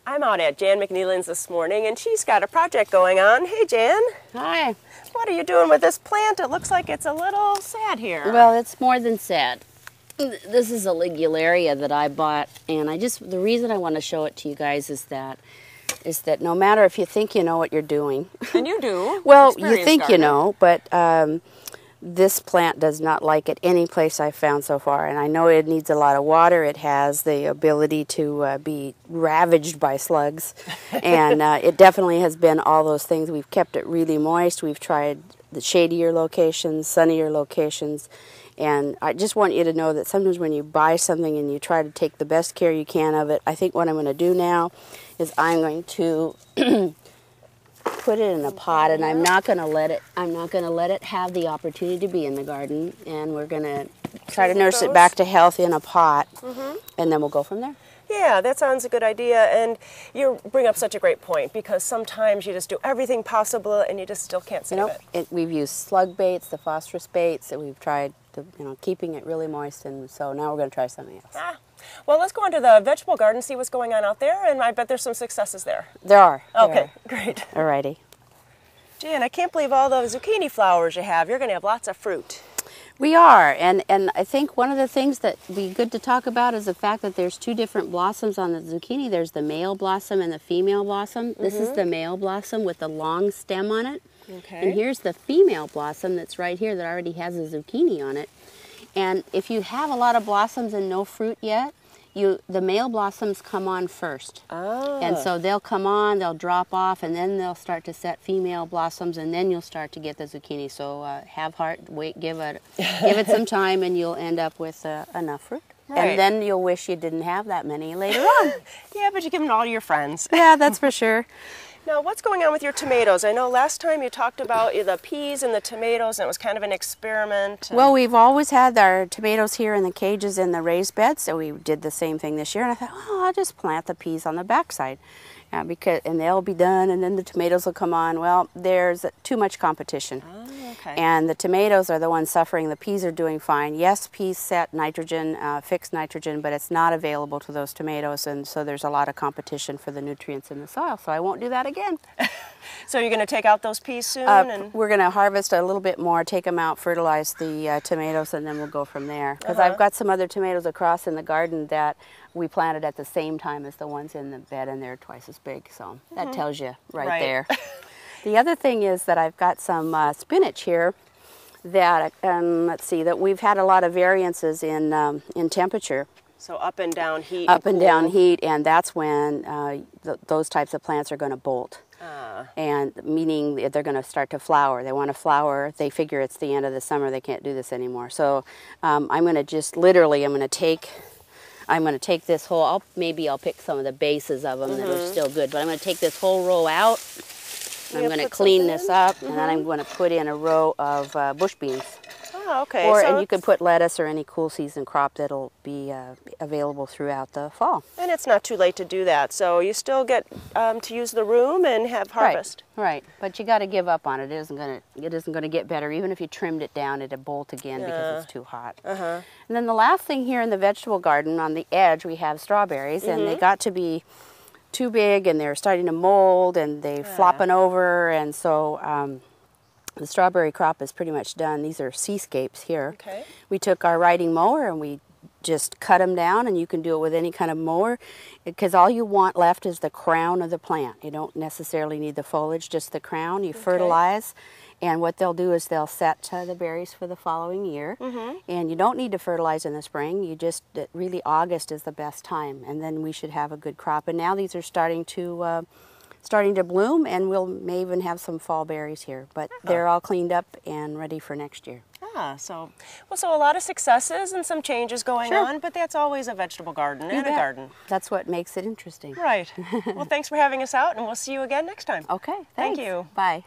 I'm out at Jan McNeelan's this morning, and she's got a project going on. Hey, Jan. Hi. What are you doing with this plant? It looks like it's a little sad here. Well, it's more than sad. This is a ligularia that I bought, and the reason I want to show it to you guys is that no matter if you think you know what you're doing. And you do. Well, you think gardener. you know, but this plant does not like it any place I've found so far. And I know it needs a lot of water. It has the ability to be ravaged by slugs. And it definitely has been all those things. We've kept it really moist. We've tried the shadier locations, sunnier locations. And I just want you to know that sometimes when you buy something and you try to take the best care you can of it, I think what I'm going to do now is I'm going to put it in a pot, and I'm not going to let it have the opportunity to be in the garden, and we're going to try to nurse it back to health in a pot, and then we'll go from there. Yeah, that sounds a good idea, and you bring up such a great point, because sometimes you just do everything possible and you just still can't save it. We've used slug baits, the phosphorus baits, and we've tried keeping it really moist, and so now we're going to try something else. Well, let's go into the vegetable garden, see what's going on out there, and I bet there's some successes there. There are. Okay, great. Alrighty. Jan, I can't believe all the zucchini flowers you have. You're going to have lots of fruit. We are, and I think one of the things that would be good to talk about is the fact that there's two different blossoms on the zucchini. There's the male blossom and the female blossom. This is the male blossom with the long stem on it. Okay. And here's the female blossom that's right here that already has a zucchini on it. And if you have a lot of blossoms and no fruit yet, the male blossoms come on first. Oh. And so they'll come on, they'll drop off, and then they'll start to set female blossoms, and then you'll start to get the zucchini. So have heart, wait, give it some time, and you'll end up with enough fruit. Right. And then you'll wish you didn't have that many later on. Yeah, but you give them to all your friends. Yeah, that's for sure. Now, what's going on with your tomatoes? I know last time you talked about the peas and the tomatoes, and it was kind of an experiment. Well, we've always had our tomatoes here in the cages in the raised beds, so we did the same thing this year. And I thought, oh, I'll just plant the peas on the backside, and they'll be done, and then the tomatoes will come on. Well, there's too much competition. Oh, okay. And the tomatoes are the ones suffering. The peas are doing fine. Yes, peas set nitrogen, fixed nitrogen, but it's not available to those tomatoes, and so there's a lot of competition for the nutrients in the soil. So I won't do that again. So you're going to take out those peas soon? We're going to harvest a little bit more, take them out, fertilize the tomatoes, and then we'll go from there. Because I've got some other tomatoes across in the garden that we planted at the same time as the ones in the bed, and they're twice as big. So that tells you right there. The other thing is that I've got some spinach here that, let's see, that we've had a lot of variances in temperature. So up and down heat. Up and down heat, and that's when those types of plants are going to bolt. And meaning they're going to start to flower. They want to flower. They figure it's the end of the summer. They can't do this anymore. So I'm going to just literally, I'm going to take this whole, maybe I'll pick some of the bases of them that are still good, but I'm going to take this whole row out. I'm going to clean this up, and then I'm going to put in a row of bush beans. Oh, okay. And you could put lettuce or any cool season crop that'll be available throughout the fall. And it's not too late to do that, so you still get to use the room and have harvest. Right. But you got to give up on it. It isn't going to get better. Even if you trimmed it down, it'd bolt again because it's too hot. And then the last thing here in the vegetable garden, on the edge, we have strawberries, and they got to be too big, and they're starting to mold, and they're flopping over, and so the strawberry crop is pretty much done. These are seascapes here. Okay. We took our riding mower and we just cut them down, and you can do it with any kind of mower, because all you want left is the crown of the plant. You don't necessarily need the foliage, just the crown. You fertilize, and what they'll do is they'll set the berries for the following year. And you don't need to fertilize in the spring. You just, really August is the best time, and then we should have a good crop. And now these are starting to bloom, and may even have some fall berries here, but they're all cleaned up and ready for next year. So a lot of successes and some changes going on, but that's always a vegetable garden and a garden. That's what makes it interesting. Right. Well, thanks for having us out, and we'll see you again next time. Okay, Thank you. Bye.